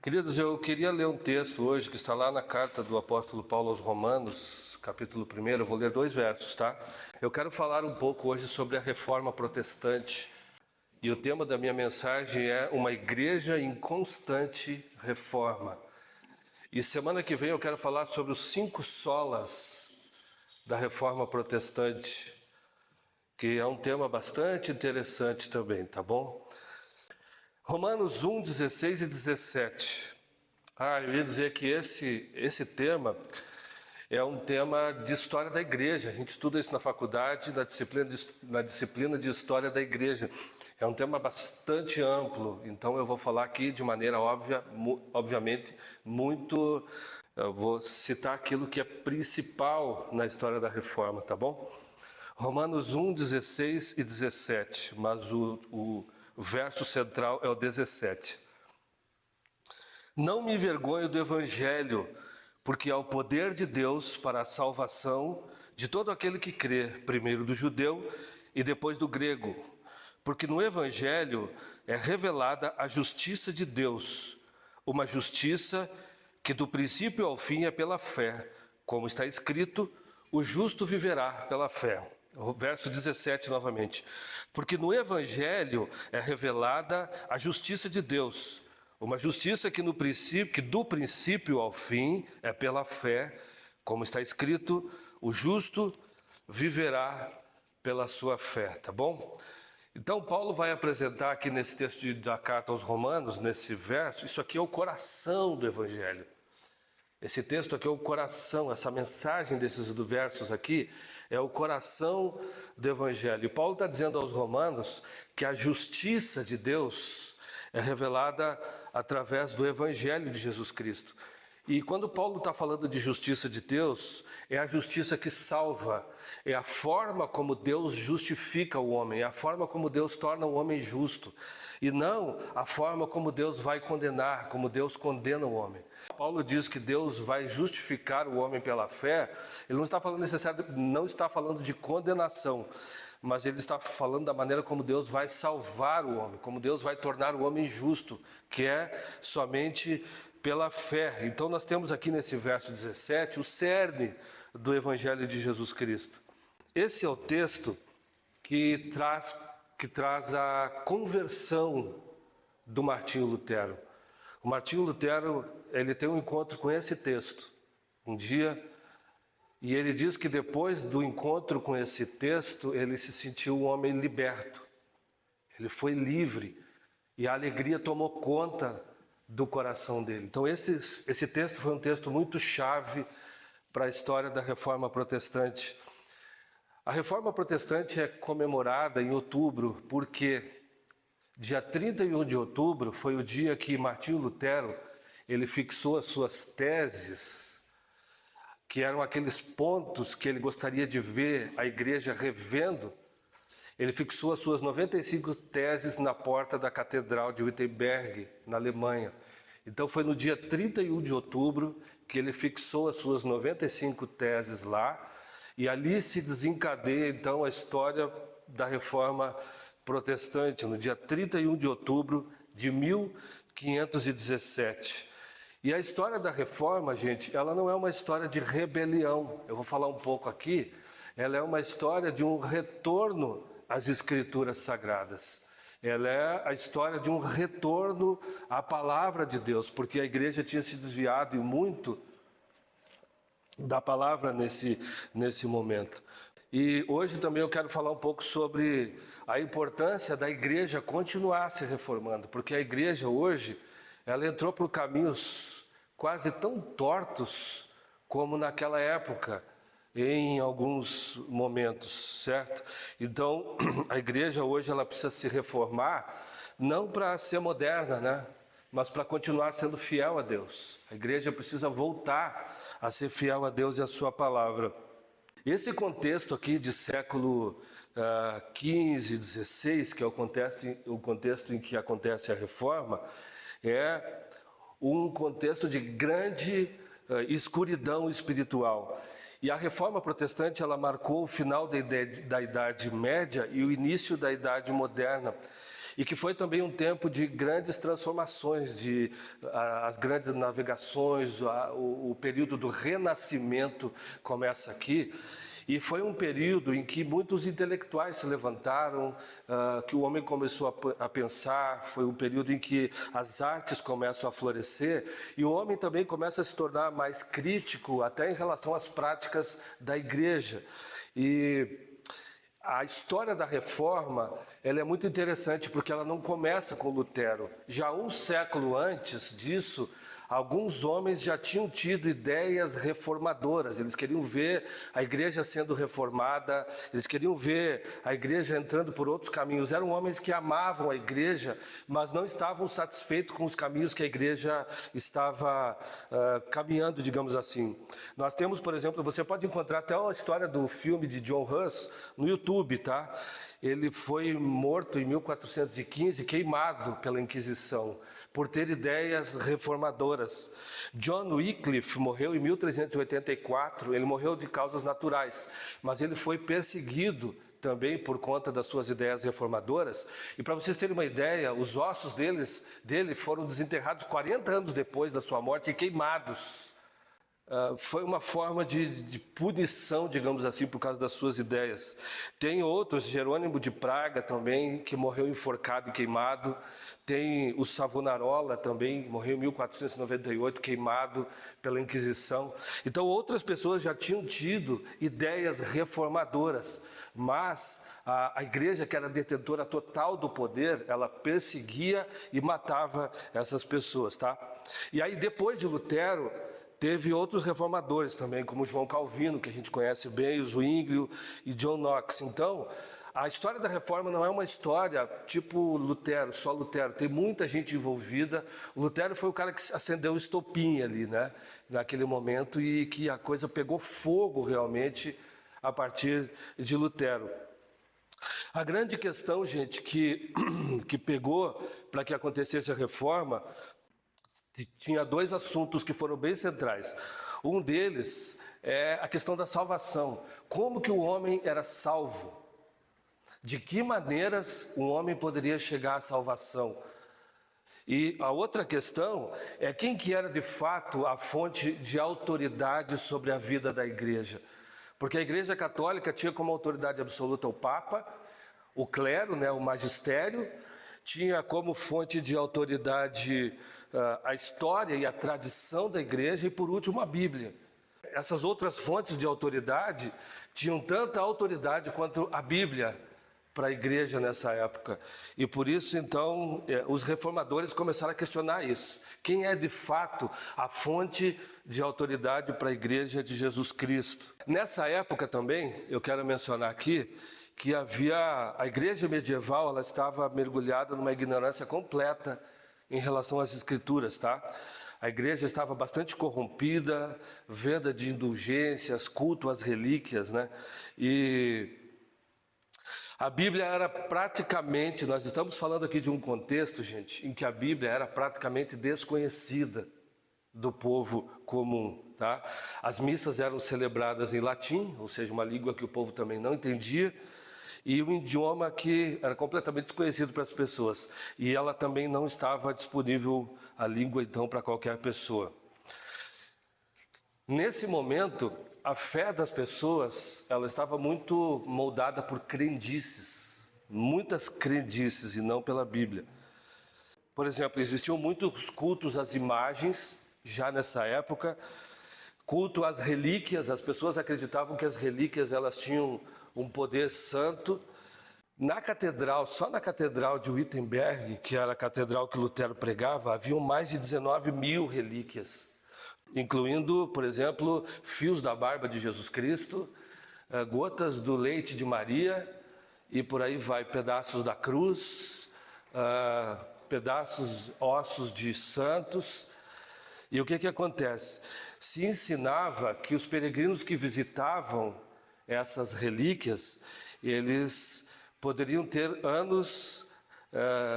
Queridos, eu queria ler um texto hoje que está lá na carta do apóstolo Paulo aos Romanos, capítulo 1. Eu vou ler 2 versos, tá? Eu quero falar um pouco hoje sobre a reforma protestante. E o tema da minha mensagem é uma igreja em constante reforma. E semana que vem eu quero falar sobre os 5 solas da reforma protestante, que é um tema bastante interessante também, tá bom? Romanos 1, 16 e 17. Eu ia dizer que esse tema é um tema de história da igreja. A gente estuda isso na faculdade, na disciplina de história da igreja. É um tema bastante amplo, então eu vou falar aqui de maneira óbvia, obviamente, eu vou citar aquilo que é principal na história da reforma, tá bom? Romanos 1, 16 e 17, mas o verso central é o 17. Não me envergonho do Evangelho, porque é o poder de Deus para a salvação de todo aquele que crê, primeiro do judeu e depois do grego. Porque no Evangelho é revelada a justiça de Deus, uma justiça que do princípio ao fim é pela fé, como está escrito, o justo viverá pela fé. O verso 17 novamente. Porque no Evangelho é revelada a justiça de Deus, uma justiça que do princípio ao fim é pela fé, como está escrito, o justo viverá pela sua fé, tá bom? Então Paulo vai apresentar aqui nesse texto da carta aos Romanos, nesse verso, isso aqui é o coração do Evangelho. Esse texto aqui é o coração, essa mensagem desses versos aqui é o coração do Evangelho. E Paulo está dizendo aos Romanos que a justiça de Deus é revelada através do Evangelho de Jesus Cristo. E quando Paulo está falando de justiça de Deus, é a justiça que salva, é a forma como Deus justifica o homem, é a forma como Deus torna o homem justo, e não a forma como Deus vai condenar, como Deus condena o homem. Paulo diz que Deus vai justificar o homem pela fé, ele não está falando de condenação, mas ele está falando da maneira como Deus vai salvar o homem, como Deus vai tornar o homem justo, que é somente pela fé. Então nós temos aqui nesse verso 17 o cerne do Evangelho de Jesus Cristo. Esse é o texto que traz a conversão do Martinho Lutero. O Martinho Lutero, ele tem um encontro com esse texto um dia, e ele diz que depois do encontro com esse texto, ele se sentiu um homem liberto. Ele foi livre e a alegria tomou conta do coração dele. Então esse texto foi um texto muito chave para a história da Reforma Protestante. A Reforma Protestante é comemorada em outubro porque dia 31 de outubro foi o dia que Martinho Lutero ele fixou as suas teses, que eram aqueles pontos que ele gostaria de ver a igreja revendo. Ele fixou as suas 95 teses na porta da Catedral de Wittenberg, na Alemanha. Então foi no dia 31 de outubro que ele fixou as suas 95 teses lá, e ali se desencadeia então a história da Reforma Protestante, no dia 31 de outubro de 1517. E a história da Reforma, gente, ela não é uma história de rebelião. Eu vou falar um pouco aqui. Ela é uma história de um retorno às Escrituras Sagradas. Ela é a história de um retorno à palavra de Deus, porque a igreja tinha se desviado e muito da palavra nesse momento. E hoje também eu quero falar um pouco sobre a importância da igreja continuar se reformando, porque a igreja hoje, ela entrou por caminhos quase tão tortos como naquela época, em alguns momentos, certo? Então, a igreja hoje ela precisa se reformar, não para ser moderna, né? Mas para continuar sendo fiel a Deus. A igreja precisa voltar a ser fiel a Deus e a sua palavra. Esse contexto aqui de século XV, XVI, que é o contexto em que acontece a reforma, é um contexto de grande escuridão espiritual. E a Reforma Protestante ela marcou o final da Idade Média e o início da Idade Moderna. e que foi também um tempo de grandes transformações, as grandes navegações, o período do renascimento começa aqui. E foi um período em que muitos intelectuais se levantaram, que o homem começou a pensar, foi um período em que as artes começam a florescer, e o homem também começa a se tornar mais crítico, até em relação às práticas da igreja. E a história da reforma, ela é muito interessante, porque ela não começa com Lutero. Já um século antes disso, alguns homens já tinham tido ideias reformadoras, eles queriam ver a igreja sendo reformada, eles queriam ver a igreja entrando por outros caminhos. Eram homens que amavam a igreja, mas não estavam satisfeitos com os caminhos que a igreja estava caminhando, digamos assim. Nós temos, por exemplo, você pode encontrar até a história do filme de John Hus no YouTube, tá? Ele foi morto em 1415, queimado pela Inquisição, por ter ideias reformadoras. John Wycliffe morreu em 1384, ele morreu de causas naturais, mas ele foi perseguido também por conta das suas ideias reformadoras. E para vocês terem uma ideia, os ossos dele foram desenterrados 40 anos depois da sua morte e queimados. Foi uma forma de punição, digamos assim, por causa das suas ideias. Tem outros, Jerônimo de Praga também, que morreu enforcado e queimado. Tem o Savonarola também, morreu em 1498, queimado pela Inquisição. Então outras pessoas já tinham tido ideias reformadoras, mas a igreja, que era detentora total do poder, ela perseguia e matava essas pessoas, tá? E aí depois de Lutero, teve outros reformadores também, como João Calvino, que a gente conhece bem, Zwinglio e John Knox. Então, a história da reforma não é uma história tipo Lutero, só Lutero. Tem muita gente envolvida. O Lutero foi o cara que acendeu o estopim ali, né? Naquele momento, e que a coisa pegou fogo realmente a partir de Lutero. A grande questão, gente, que pegou para que acontecesse a reforma, tinha dois assuntos que foram bem centrais. Um deles é a questão da salvação. Como que o homem era salvo? De que maneiras o homem poderia chegar à salvação? E a outra questão é quem que era de fato a fonte de autoridade sobre a vida da igreja. Porque a igreja católica tinha como autoridade absoluta o Papa, o clero, né, o magistério, tinha como fonte de autoridade a história e a tradição da igreja, e por último a Bíblia. Essas outras fontes de autoridade tinham tanta autoridade quanto a Bíblia para a igreja nessa época. E por isso então os reformadores começaram a questionar isso. Quem é de fato a fonte de autoridade para a igreja de Jesus Cristo? Nessa época também, eu quero mencionar aqui, que a igreja medieval, ela estava mergulhada numa ignorância completa em relação às escrituras, tá? A igreja estava bastante corrompida, venda de indulgências, culto às relíquias, né? E a Bíblia era praticamente, nós estamos falando aqui de um contexto, gente, em que a Bíblia era praticamente desconhecida do povo comum, tá? As missas eram celebradas em latim, ou seja, uma língua que o povo também não entendia, e um idioma que era completamente desconhecido para as pessoas. E ela também não estava disponível, a língua, então, para qualquer pessoa. Nesse momento, a fé das pessoas, ela estava muito moldada por crendices, muitas crendices, e não pela Bíblia. Por exemplo, existiam muitos cultos às imagens, já nessa época, culto às relíquias. As pessoas acreditavam que as relíquias, elas tinham um poder santo. Na catedral, só na catedral de Wittenberg, que era a catedral que Lutero pregava, haviam mais de 19 mil relíquias, incluindo, por exemplo, fios da barba de Jesus Cristo, gotas do leite de Maria, e por aí vai, pedaços da cruz, pedaços, ossos de santos. E o que acontece? Se ensinava que os peregrinos que visitavam essas relíquias, eles poderiam ter anos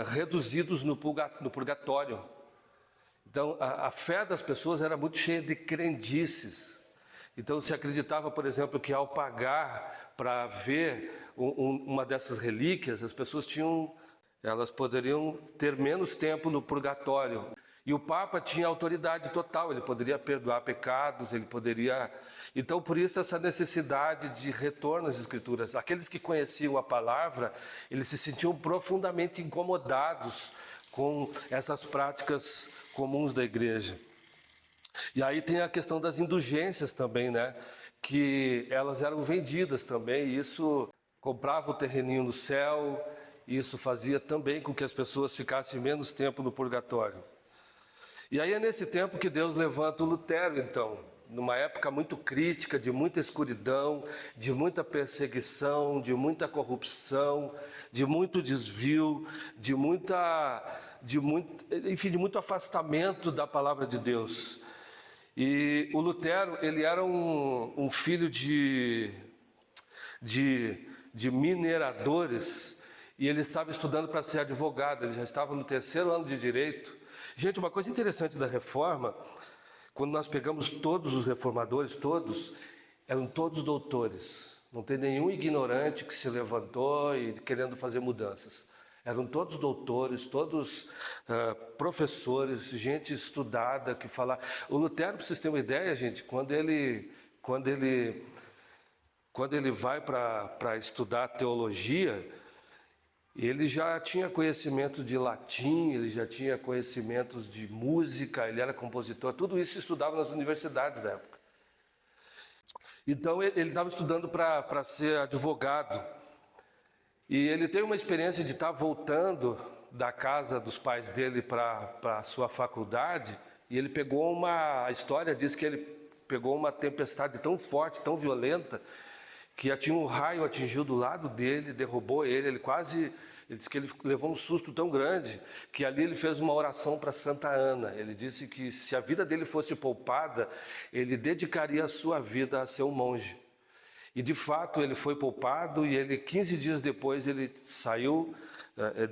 reduzidos no purgatório. Então, a fé das pessoas era muito cheia de crendices. Então, se acreditava, por exemplo, que ao pagar para ver uma dessas relíquias, as pessoas tinham Elas poderiam ter menos tempo no purgatório. E o Papa tinha autoridade total, ele poderia perdoar pecados, ele poderia... Então, por isso, essa necessidade de retorno às Escrituras. Aqueles que conheciam a palavra, eles se sentiam profundamente incomodados com essas práticas comuns da igreja. E aí tem a questão das indulgências também, né? Que elas eram vendidas também, e isso comprava o terreninho no céu, e isso fazia também com que as pessoas ficassem menos tempo no purgatório. E aí é nesse tempo que Deus levanta o Lutero, então, numa época muito crítica, de muita escuridão, de muita perseguição, de muita corrupção, de muito desvio, enfim, de muito afastamento da palavra de Deus. E o Lutero, ele era um filho de mineradores, e ele estava estudando para ser advogado, ele já estava no 3º ano de Direito. Gente, uma coisa interessante da Reforma, quando nós pegamos todos os reformadores, todos, eram todos doutores. Não tem nenhum ignorante que se levantou e querendo fazer mudanças. Eram todos doutores, todos professores, gente estudada que falava. O Lutero, para vocês terem uma ideia, gente, quando ele vai para estudar teologia, ele já tinha conhecimento de latim, ele já tinha conhecimentos de música, ele era compositor, tudo isso estudava nas universidades da época. Então ele estava estudando para ser advogado, e ele teve uma experiência de estar voltando da casa dos pais dele para a sua faculdade, e ele pegou a história diz que ele pegou uma tempestade tão forte, tão violenta, que tinha um raio atingiu do lado dele, derrubou ele, ele disse que ele levou um susto tão grande, que ali ele fez uma oração para Santa Ana. Ele disse que se a vida dele fosse poupada, ele dedicaria a sua vida a ser um monge. E de fato ele foi poupado, e 15 dias depois ele saiu,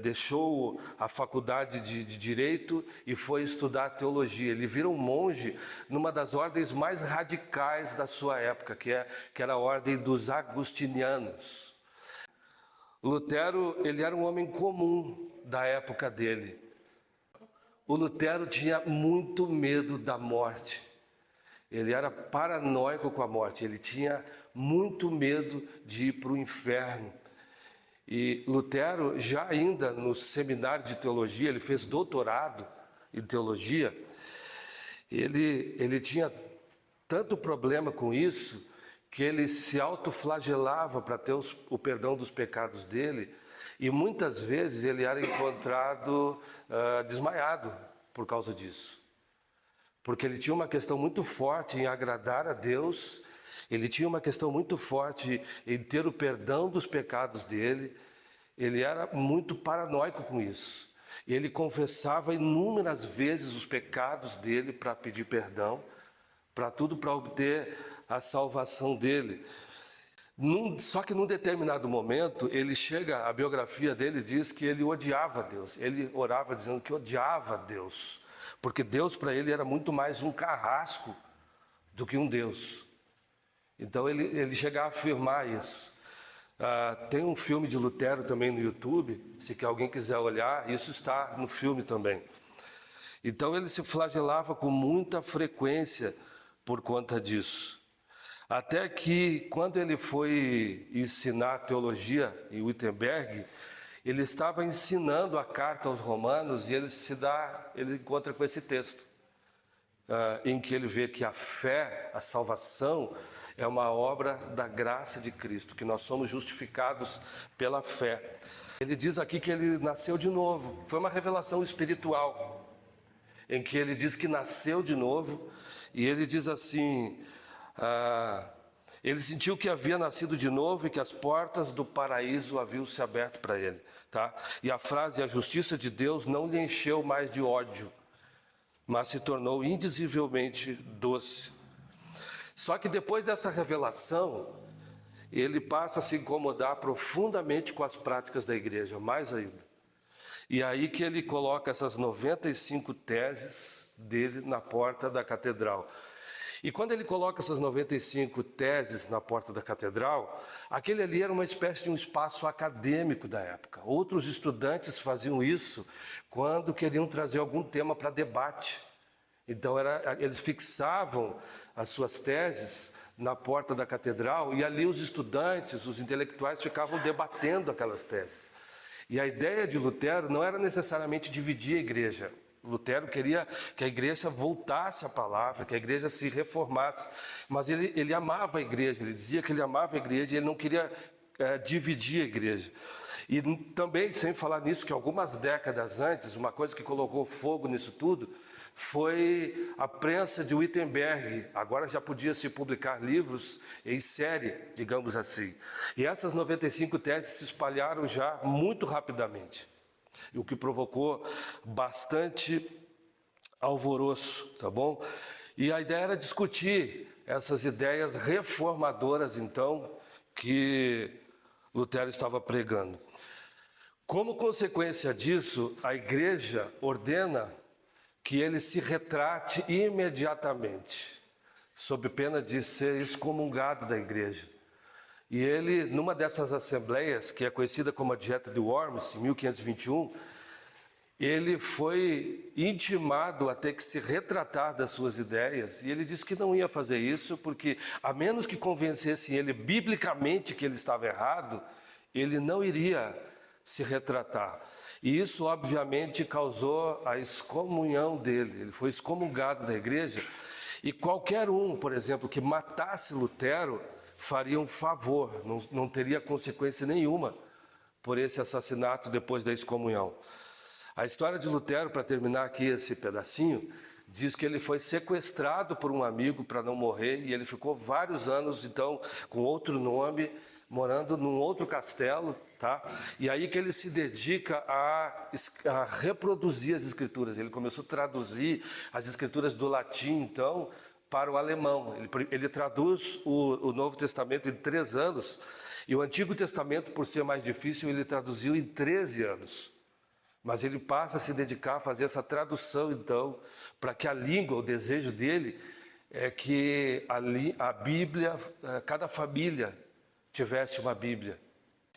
deixou a faculdade de Direito e foi estudar teologia. Ele vira um monge numa das ordens mais radicais da sua época, que era a ordem dos agustinianos. Lutero, ele era um homem comum da época dele. O Lutero tinha muito medo da morte. Ele era paranoico com a morte, ele tinha muito medo de ir para o inferno. E Lutero, já ainda no seminário de teologia, ele fez doutorado em teologia, ele tinha tanto problema com isso, que ele se autoflagelava para ter o perdão dos pecados dele, e muitas vezes ele era encontrado desmaiado por causa disso. Porque ele tinha uma questão muito forte em agradar a Deus, ele tinha uma questão muito forte em ter o perdão dos pecados dele, ele era muito paranoico com isso. Ele confessava inúmeras vezes os pecados dele para pedir perdão, para obter a salvação dele. Só que num determinado momento, a biografia dele diz que ele odiava Deus. Ele orava dizendo que odiava Deus, porque Deus para ele era muito mais um carrasco do que um Deus. Então ele chega a afirmar isso. Tem um filme de Lutero também no YouTube, se alguém quiser olhar, isso está no filme também. Então ele se flagelava com muita frequência por conta disso. Até que, quando ele foi ensinar teologia em Wittenberg, ele estava ensinando a carta aos Romanos, e ele encontra com esse texto, em que ele vê que a fé, a salvação, é uma obra da graça de Cristo, que nós somos justificados pela fé. Ele diz aqui que ele nasceu de novo, foi uma revelação espiritual, em que ele diz que nasceu de novo, e ele diz assim... ele sentiu que havia nascido de novo e que as portas do paraíso haviam se aberto para ele, tá? E a frase, a justiça de Deus não lhe encheu mais de ódio, mas se tornou indizivelmente doce. Só que depois dessa revelação, ele passa a se incomodar profundamente com as práticas da igreja, mais ainda. E aí que ele coloca essas 95 teses dele na porta da catedral. E quando ele coloca essas 95 teses na porta da catedral, aquele ali era uma espécie de um espaço acadêmico da época. Outros estudantes faziam isso quando queriam trazer algum tema para debate. Então eles fixavam as suas teses na porta da catedral e ali os estudantes, os intelectuais ficavam debatendo aquelas teses. E a ideia de Lutero não era necessariamente dividir a igreja. Lutero queria que a igreja voltasse à palavra, que a igreja se reformasse, mas ele amava a igreja, ele dizia que ele amava a igreja e ele não queria dividir a igreja. E também, sem falar nisso, que algumas décadas antes, uma coisa que colocou fogo nisso tudo, foi a prensa de Wittenberg. Agora já podia se publicar livros em série, digamos assim. E essas 95 teses se espalharam já muito rapidamente, o que provocou bastante alvoroço, tá bom? E a ideia era discutir essas ideias reformadoras, então, que Lutero estava pregando. Como consequência disso, a igreja ordena que ele se retrate imediatamente, sob pena de ser excomungado da igreja. E ele, numa dessas assembleias, que é conhecida como a Dieta de Worms, em 1521, ele foi intimado a ter que se retratar das suas ideias, e ele disse que não ia fazer isso, porque a menos que convencessem ele biblicamente que ele estava errado, ele não iria se retratar. E isso obviamente causou a excomunhão dele, ele foi excomungado da igreja, e qualquer um, por exemplo, que matasse Lutero, faria um favor, não teria consequência nenhuma por esse assassinato depois da excomunhão. A história de Lutero, para terminar aqui esse pedacinho, diz que ele foi sequestrado por um amigo para não morrer, e ele ficou vários anos, então, com outro nome, morando num outro castelo, tá? E aí que ele se dedica a reproduzir as escrituras. Ele começou a traduzir as escrituras do latim, então, para o alemão. Ele traduz o Novo Testamento em 3 anos, e o Antigo Testamento, por ser mais difícil, ele traduziu em 13 anos. Mas ele passa a se dedicar a fazer essa tradução, então, para que a língua, o desejo dele é que a Bíblia, cada família tivesse uma Bíblia.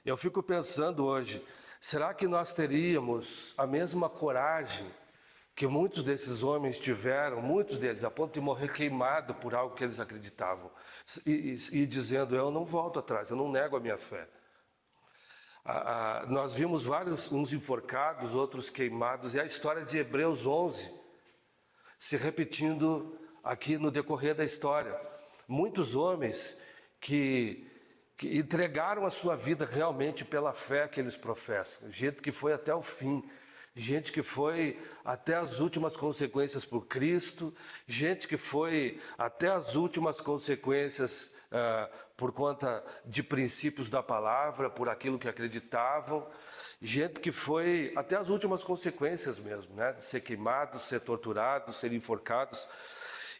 Eu fico pensando hoje, será que nós teríamos a mesma coragem que muitos desses homens tiveram, muitos deles, a ponto de morrer queimado por algo que eles acreditavam, e dizendo, eu não volto atrás, eu não nego a minha fé. Nós vimos uns enforcados, outros queimados, e a história de Hebreus 11 se repetindo aqui no decorrer da história. Muitos homens que entregaram a sua vida realmente pela fé que eles professam, gente que foi até o fim, gente que foi até as últimas consequências por Cristo, gente que foi até as últimas consequências por conta de princípios da palavra, por aquilo que acreditavam, gente que foi até as últimas consequências mesmo, né? De ser queimados, ser torturados, ser enforcados.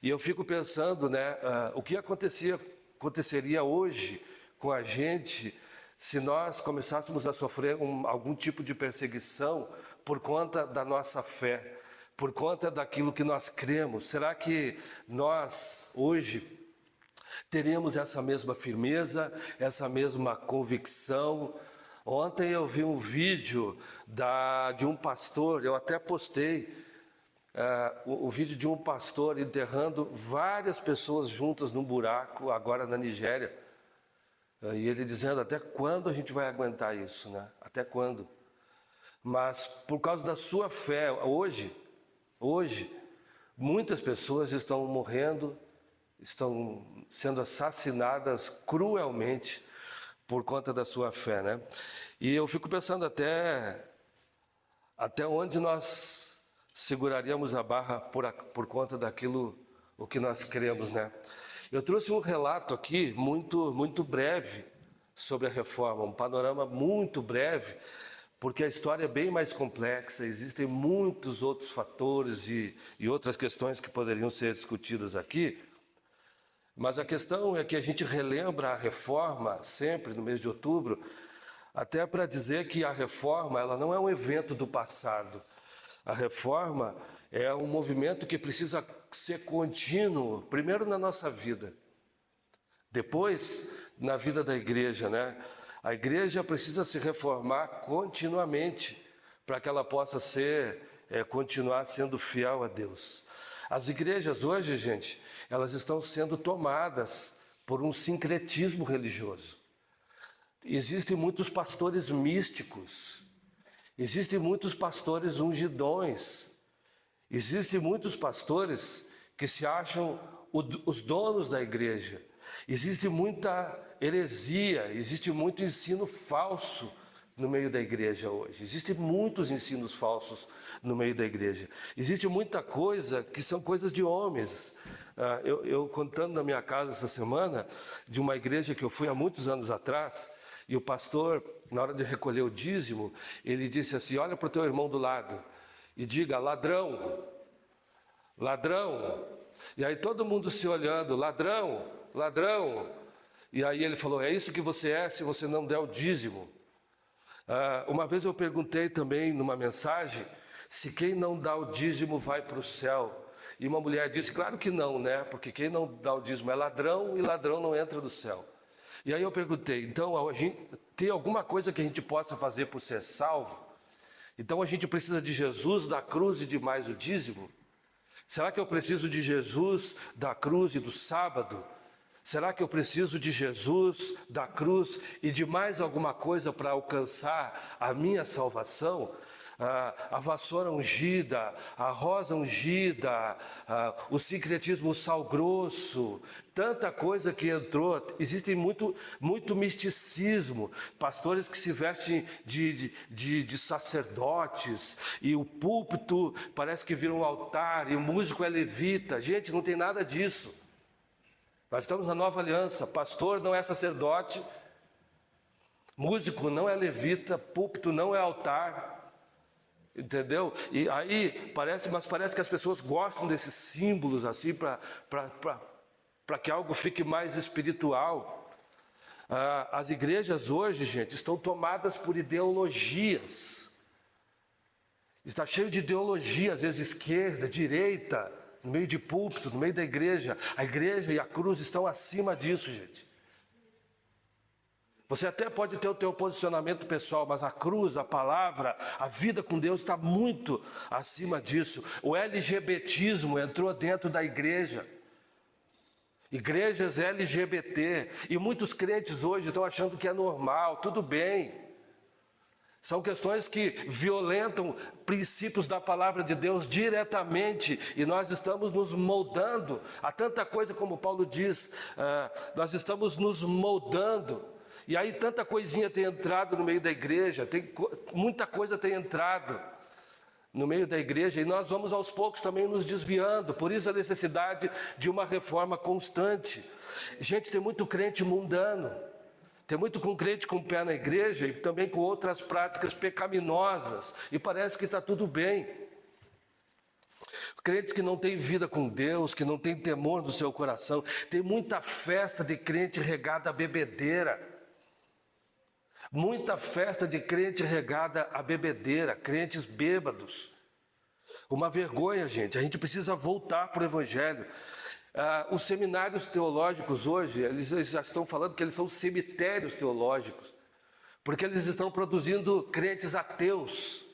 E eu fico pensando, né, o que aconteceria hoje com a gente se nós começássemos a sofrer algum tipo de perseguição por conta da nossa fé, por conta daquilo que nós cremos. Será que nós hoje teríamos essa mesma firmeza, essa mesma convicção? Ontem eu vi um vídeo de um pastor, eu até postei o vídeo de um pastor enterrando várias pessoas juntas num buraco, agora na Nigéria. E ele dizendo, até quando a gente vai aguentar isso, né? Até quando? Mas por causa da sua fé, hoje, muitas pessoas estão morrendo, estão sendo assassinadas cruelmente por conta da sua fé, né? E eu fico pensando até onde nós seguraríamos a barra por conta daquilo o que nós cremos, né? Eu trouxe um relato aqui muito breve sobre a reforma, um panorama muito breve, porque a história é bem mais complexa, existem muitos outros fatores e outras questões que poderiam ser discutidas aqui, mas a questão é que a gente relembra a reforma sempre no mês de outubro, até para dizer que a reforma ela não é um evento do passado. A reforma é um movimento que precisa ser contínuo, primeiro na nossa vida, depois na vida da igreja, né? A igreja precisa se reformar continuamente para que ela possa continuar sendo fiel a Deus. As igrejas hoje, gente, elas estão sendo tomadas por um sincretismo religioso. Existem muitos pastores místicos, existem muitos pastores ungidões, existem muitos pastores que se acham os donos da igreja. Existe muita heresia, existe muito ensino falso no meio da igreja hoje. Existem muitos ensinos falsos no meio da igreja. Existe muita coisa que são coisas de homens. Eu contando na minha casa essa semana, de uma igreja que eu fui há muitos anos atrás, e o pastor, na hora de recolher o dízimo, ele disse assim: olha para o teu irmão do lado e diga: ladrão, ladrão. E aí todo mundo se olhando: ladrão, ladrão. E aí ele falou: é isso que você é se você não der o dízimo. Uma vez eu perguntei também numa mensagem se quem não dá o dízimo vai para o céu. E uma mulher disse: claro que não, né? Porque quem não dá o dízimo é ladrão, e ladrão não entra no céu. E aí eu perguntei: então tem alguma coisa que a gente possa fazer por ser salvo? Então a gente precisa de Jesus, da cruz e de mais o dízimo? Será que eu preciso de Jesus, da cruz e do sábado? Será que eu preciso de Jesus, da cruz e de mais alguma coisa para alcançar a minha salvação? A vassoura ungida, a rosa ungida, o sincretismo, o sal grosso, tanta coisa que entrou. Existe muito misticismo, pastores que se vestem de sacerdotes, e o púlpito parece que vira um altar, e o músico é levita. Gente, não tem nada disso. Nós estamos na nova aliança. Pastor não é sacerdote, músico não é levita, púlpito não é altar. Entendeu? E aí parece que as pessoas gostam desses símbolos assim para que algo fique mais espiritual. As igrejas hoje, gente, estão tomadas por ideologias. Está cheio de ideologia, às vezes esquerda, direita, no meio de púlpito, no meio da igreja. A igreja e a cruz estão acima disso, gente. Você até pode ter o teu posicionamento pessoal, mas a cruz, a palavra, a vida com Deus está muito acima disso. O LGBTismo entrou dentro da igreja. Igrejas LGBT. E muitos crentes hoje estão achando que é normal, tudo bem. São questões que violentam princípios da palavra de Deus diretamente, e nós estamos nos moldando a tanta coisa, como Paulo diz, nós estamos nos moldando. E aí tanta coisinha tem entrado no meio da igreja, muita coisa tem entrado no meio da igreja, e nós vamos aos poucos também nos desviando. Por isso a necessidade de uma reforma constante. Gente, tem muito crente mundano, tem muito crente com o pé na igreja e também com outras práticas pecaminosas, e parece que está tudo bem. Crentes que não têm vida com Deus, que não têm temor no seu coração. Tem muita festa de crente regada a bebedeira. Muita festa de crente regada a bebedeira, crentes bêbados. Uma vergonha, gente. A gente precisa voltar para o Evangelho. Os seminários teológicos hoje, eles já estão falando que eles são cemitérios teológicos, porque eles estão produzindo crentes ateus.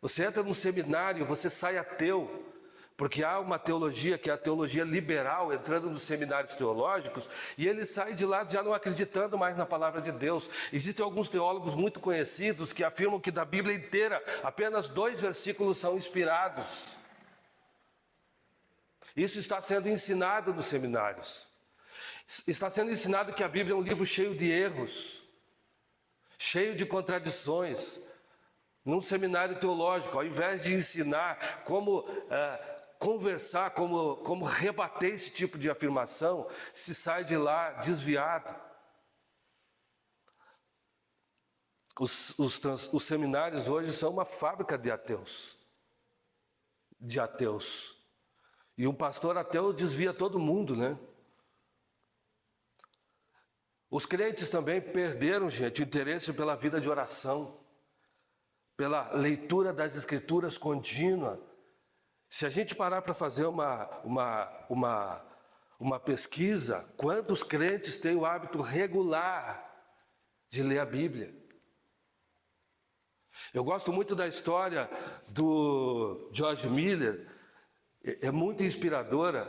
Você entra num seminário, você sai ateu, porque há uma teologia que é a teologia liberal entrando nos seminários teológicos, e eles saem de lá já não acreditando mais na palavra de Deus. Existem alguns teólogos muito conhecidos que afirmam que da Bíblia inteira apenas 2 versículos são inspirados. Isso está sendo ensinado nos seminários. Está sendo ensinado que a Bíblia é um livro cheio de erros, cheio de contradições. Num seminário teológico, ao invés de ensinar como conversar, como rebater esse tipo de afirmação, se sai de lá desviado. Os seminários hoje são uma fábrica de ateus. E um pastor ateu desvia todo mundo, né? Os crentes também perderam, gente, o interesse pela vida de oração. pela leitura das Escrituras contínua. Se a gente parar para fazer uma pesquisa, quantos crentes têm o hábito regular de ler a Bíblia? Eu gosto muito da história do George Miller, é muito inspiradora.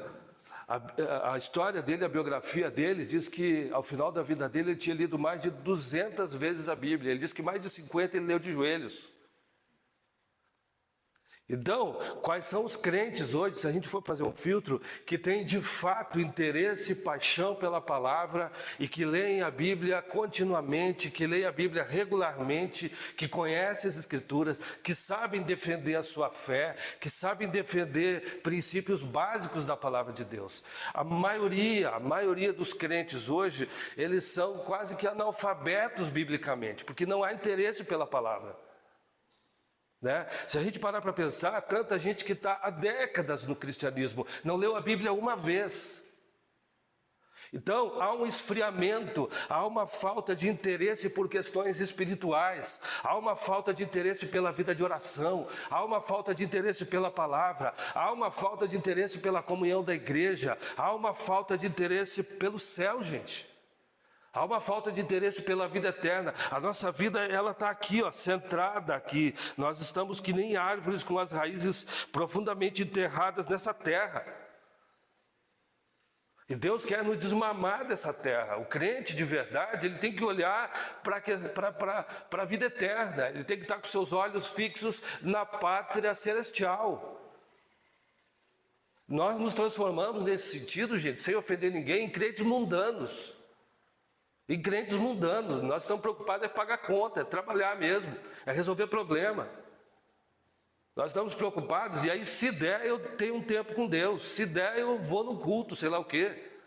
A história dele, a biografia dele, diz que ao final da vida dele ele tinha lido mais de 200 vezes a Bíblia. Ele diz que mais de 50 ele leu de joelhos. Então, quais são os crentes hoje, se a gente for fazer um filtro, que tem de fato interesse e paixão pela palavra e que leem a Bíblia continuamente, que leem a Bíblia regularmente, que conhecem as Escrituras, que sabem defender a sua fé, que sabem defender princípios básicos da palavra de Deus. A maioria dos crentes hoje, eles são quase que analfabetos biblicamente, porque não há interesse pela palavra. Né? Se a gente parar para pensar, tanta gente que está há décadas no cristianismo, não leu a Bíblia uma vez. Então, há um esfriamento, há uma falta de interesse por questões espirituais, há uma falta de interesse pela vida de oração, há uma falta de interesse pela palavra, há uma falta de interesse pela comunhão da igreja, há uma falta de interesse pelo céu, gente. Há uma falta de interesse pela vida eterna. A nossa vida, ela está aqui, ó, centrada aqui. Nós estamos que nem árvores com as raízes profundamente enterradas nessa terra. E Deus quer nos desmamar dessa terra. O crente de verdade, ele tem que olhar para a vida eterna. Ele tem que estar com seus olhos fixos na pátria celestial. Nós nos transformamos nesse sentido, gente, sem ofender ninguém, em crentes mundanos. E crentes mundanos, nós estamos preocupados em pagar conta, é trabalhar mesmo, é resolver problema. Nós estamos preocupados, e aí se der eu tenho um tempo com Deus, se der eu vou no culto, sei lá o quê.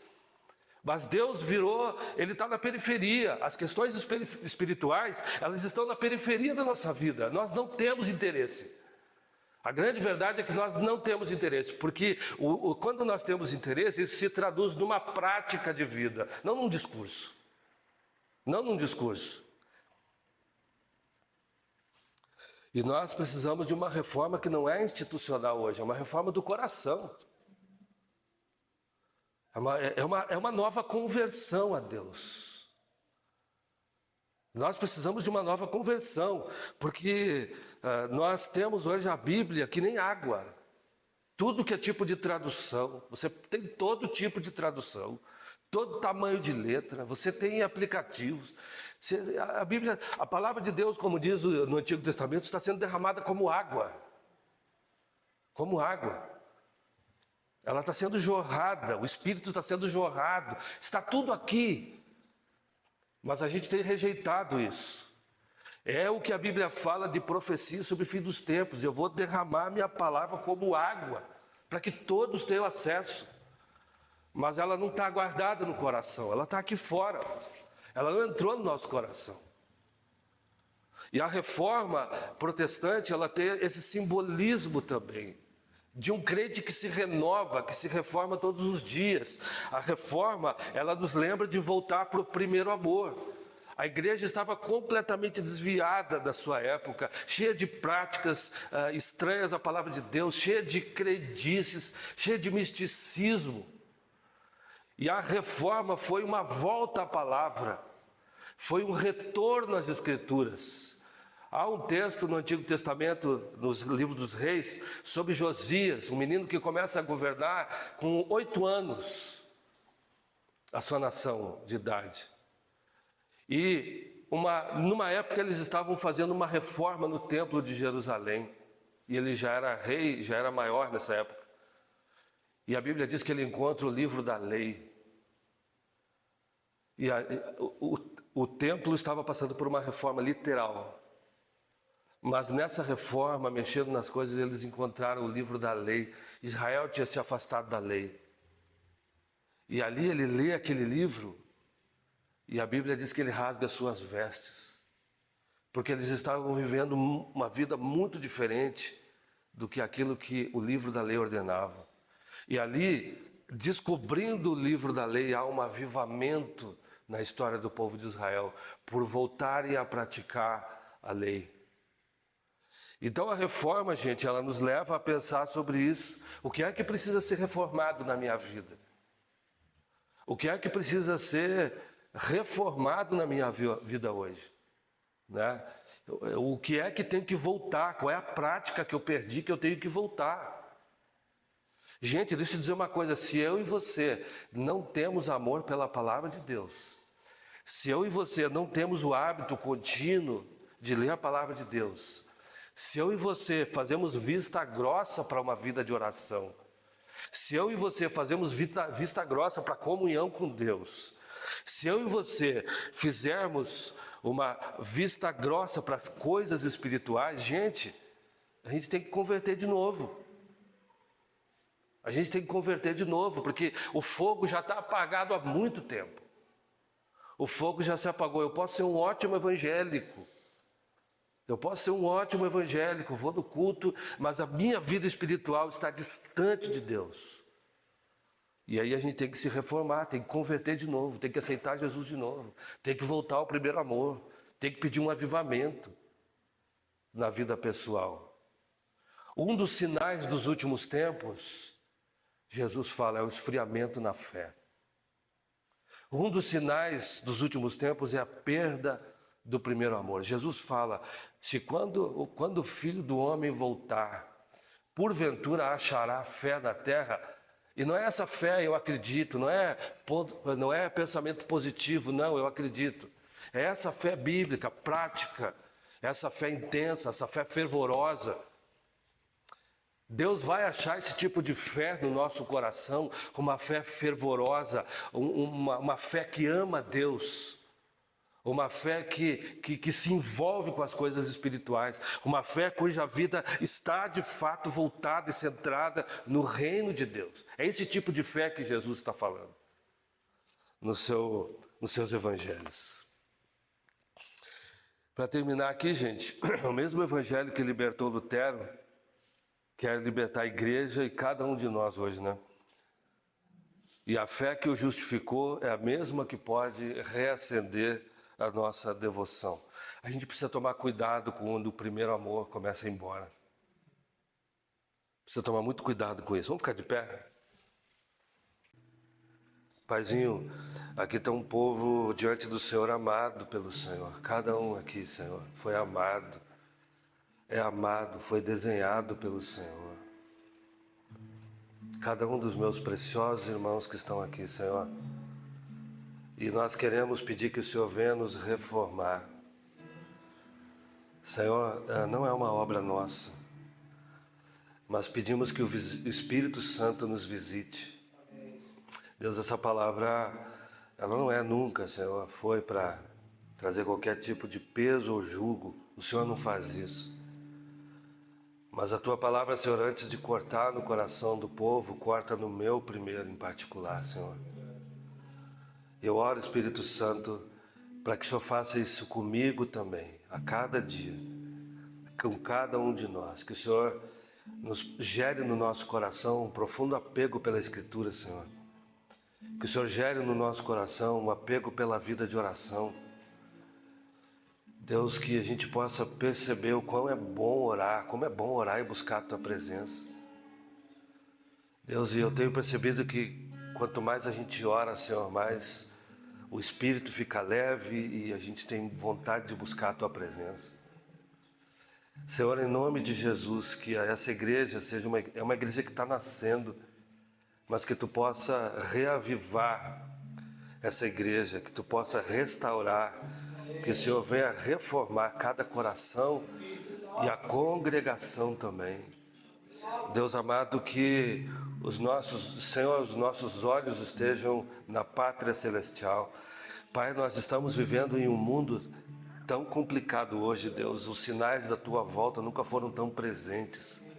Mas Deus virou, Ele está na periferia, as questões espirituais, elas estão na periferia da nossa vida, nós não temos interesse. A grande verdade é que nós não temos interesse, porque quando nós temos interesse, isso se traduz numa prática de vida, não num discurso. Não num discurso. E nós precisamos de uma reforma que não é institucional hoje, é uma reforma do coração. É uma nova conversão a Deus. Nós precisamos de uma nova conversão, porque nós temos hoje a Bíblia que nem água. Tudo que é tipo de tradução, você tem todo tipo de tradução. Todo tamanho de letra, você tem aplicativos. A Bíblia, a palavra de Deus, como diz no Antigo Testamento, está sendo derramada como água. Como água. Ela está sendo jorrada, o Espírito está sendo jorrado, está tudo aqui. Mas a gente tem rejeitado isso. É o que a Bíblia fala de profecia sobre o fim dos tempos. Eu vou derramar minha palavra como água, para que todos tenham acesso. Mas ela não está guardada no coração, ela está aqui fora, ela não entrou no nosso coração. E a reforma protestante, ela tem esse simbolismo também, de um crente que se renova, que se reforma todos os dias. A reforma, ela nos lembra de voltar para o primeiro amor. A igreja estava completamente desviada da sua época, cheia de práticas estranhas à palavra de Deus, cheia de crendices, cheia de misticismo. E a reforma foi uma volta à palavra, foi um retorno às Escrituras. Há um texto no Antigo Testamento, nos livros dos Reis, sobre Josias, um menino que começa a governar com 8 anos, a sua nação de idade. E numa época eles estavam fazendo uma reforma no templo de Jerusalém, e ele já era rei, já era maior nessa época. E a Bíblia diz que ele encontra o livro da lei. E o templo estava passando por uma reforma literal. Mas nessa reforma, mexendo nas coisas, eles encontraram o livro da lei. Israel tinha se afastado da lei. E ali ele lê aquele livro, e a Bíblia diz que ele rasga suas vestes. Porque eles estavam vivendo uma vida muito diferente do que aquilo que o livro da lei ordenava. E ali, descobrindo o livro da lei, há um avivamento na história do povo de Israel, por voltarem a praticar a lei. Então a reforma, gente, ela nos leva a pensar sobre isso. O que é que precisa ser reformado na minha vida? O que é que precisa ser reformado na minha vida hoje? Né? O que é que tem que voltar? Qual é a prática que eu perdi que eu tenho que voltar? Gente, deixa eu dizer uma coisa, se eu e você não temos amor pela palavra de Deus, se eu e você não temos o hábito contínuo de ler a palavra de Deus, se eu e você fazemos vista grossa para uma vida de oração, se eu e você fazemos vista grossa para a comunhão com Deus, se eu e você fizermos uma vista grossa para as coisas espirituais, gente, a gente tem que converter de novo. A gente tem que converter de novo, porque o fogo já está apagado há muito tempo. O fogo já se apagou. Eu posso ser um ótimo evangélico. Eu posso ser um ótimo evangélico, vou no culto, mas a minha vida espiritual está distante de Deus. E aí a gente tem que se reformar, tem que converter de novo, tem que aceitar Jesus de novo, tem que voltar ao primeiro amor, tem que pedir um avivamento na vida pessoal. Um dos sinais dos últimos tempos, Jesus fala, é o esfriamento na fé. Um dos sinais dos últimos tempos é a perda do primeiro amor. Jesus fala, se quando o Filho do Homem voltar, porventura achará fé na terra. E não é essa fé, eu acredito, não é pensamento positivo, não, eu acredito. É essa fé bíblica, prática, essa fé intensa, essa fé fervorosa. Deus vai achar esse tipo de fé no nosso coração, uma fé fervorosa, uma fé que ama Deus, uma fé que se envolve com as coisas espirituais, uma fé cuja vida está de fato voltada e centrada no reino de Deus. É esse tipo de fé que Jesus está falando nos seus evangelhos. Para terminar aqui, gente, o mesmo evangelho que libertou Lutero quer libertar a igreja e cada um de nós hoje, né? E a fé que o justificou é a mesma que pode reacender a nossa devoção. A gente precisa tomar cuidado quando o primeiro amor começa a ir embora. Precisa tomar muito cuidado com isso. Vamos ficar de pé? Paizinho, aqui está um povo diante do Senhor amado pelo Senhor. Cada um aqui, Senhor, foi amado. É amado, foi desenhado pelo Senhor. Cada um dos meus preciosos irmãos que estão aqui, Senhor. E nós queremos pedir que o Senhor venha nos reformar. Senhor, não é uma obra nossa, mas pedimos que o Espírito Santo nos visite. Deus, essa palavra, ela não é nunca, Senhor, foi para trazer qualquer tipo de peso ou jugo. O Senhor não faz isso. Mas a Tua palavra, Senhor, antes de cortar no coração do povo, corta no meu primeiro em particular, Senhor. Eu oro, Espírito Santo, para que o Senhor faça isso comigo também, a cada dia, com cada um de nós. Que o Senhor nos gere no nosso coração um profundo apego pela Escritura, Senhor. Que o Senhor gere no nosso coração um apego pela vida de oração. Deus, que a gente possa perceber o quão é bom orar, como é bom orar e buscar a Tua presença. Deus, e eu tenho percebido que quanto mais a gente ora, Senhor, mais o Espírito fica leve e a gente tem vontade de buscar a Tua presença. Senhor, em nome de Jesus, que essa igreja seja uma igreja que está nascendo, mas que Tu possa reavivar essa igreja, que Tu possa restaurar, que o Senhor venha reformar cada coração e a congregação também. Deus amado, que os nossos olhos estejam na pátria celestial. Pai, nós estamos vivendo em um mundo tão complicado hoje, Deus. Os sinais da Tua volta nunca foram tão presentes.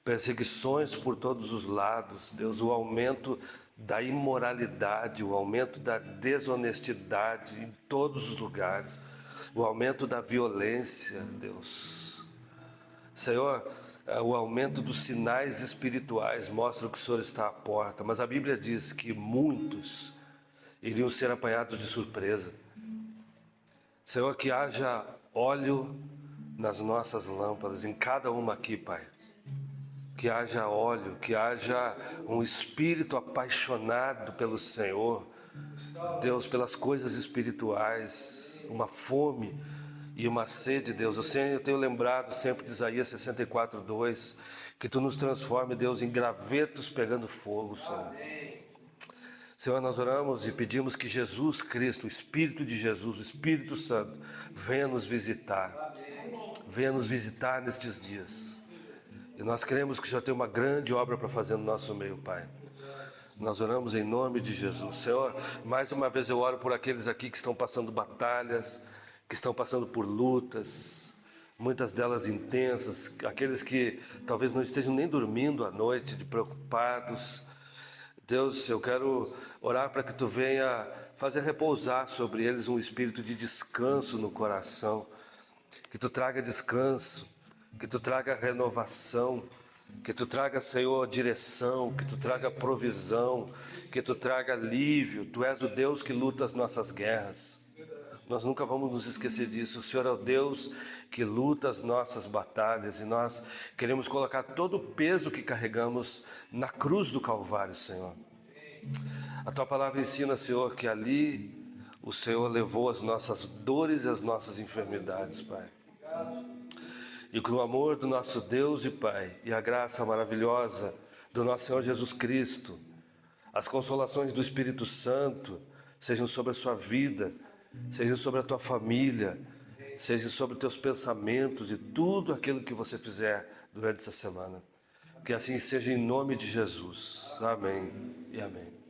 Perseguições por todos os lados, Deus, o aumento da imoralidade, o aumento da desonestidade em todos os lugares, o aumento da violência, Deus. Senhor, o aumento dos sinais espirituais mostra que o Senhor está à porta, mas a Bíblia diz que muitos iriam ser apanhados de surpresa. Senhor, que haja óleo nas nossas lâmpadas, em cada uma aqui, Pai. Que haja óleo, que haja um espírito apaixonado pelo Senhor, Deus, pelas coisas espirituais, uma fome e uma sede, Deus. Eu tenho lembrado sempre de Isaías 64:2, que Tu nos transforme, Deus, em gravetos pegando fogo, Senhor. Senhor, nós oramos e pedimos que Jesus Cristo, o Espírito de Jesus, o Espírito Santo, venha nos visitar. Venha nos visitar nestes dias. E nós queremos que o Senhor tenha uma grande obra para fazer no nosso meio, Pai. Nós oramos em nome de Jesus. Senhor, mais uma vez eu oro por aqueles aqui que estão passando batalhas, que estão passando por lutas, muitas delas intensas, aqueles que talvez não estejam nem dormindo à noite, de preocupados. Deus, eu quero orar para que Tu venha fazer repousar sobre eles um espírito de descanso no coração, que Tu traga descanso, que Tu traga renovação, que Tu traga, Senhor, direção, que Tu traga provisão, que Tu traga alívio. Tu és o Deus que luta as nossas guerras. Nós nunca vamos nos esquecer disso. O Senhor é o Deus que luta as nossas batalhas e nós queremos colocar todo o peso que carregamos na cruz do Calvário, Senhor. A Tua palavra ensina, Senhor, que ali o Senhor levou as nossas dores e as nossas enfermidades, Pai. E que o amor do nosso Deus e Pai e a graça maravilhosa do nosso Senhor Jesus Cristo, as consolações do Espírito Santo sejam sobre a sua vida, sejam sobre a tua família, sejam sobre os teus pensamentos e tudo aquilo que você fizer durante essa semana. Que assim seja em nome de Jesus. Amém e amém.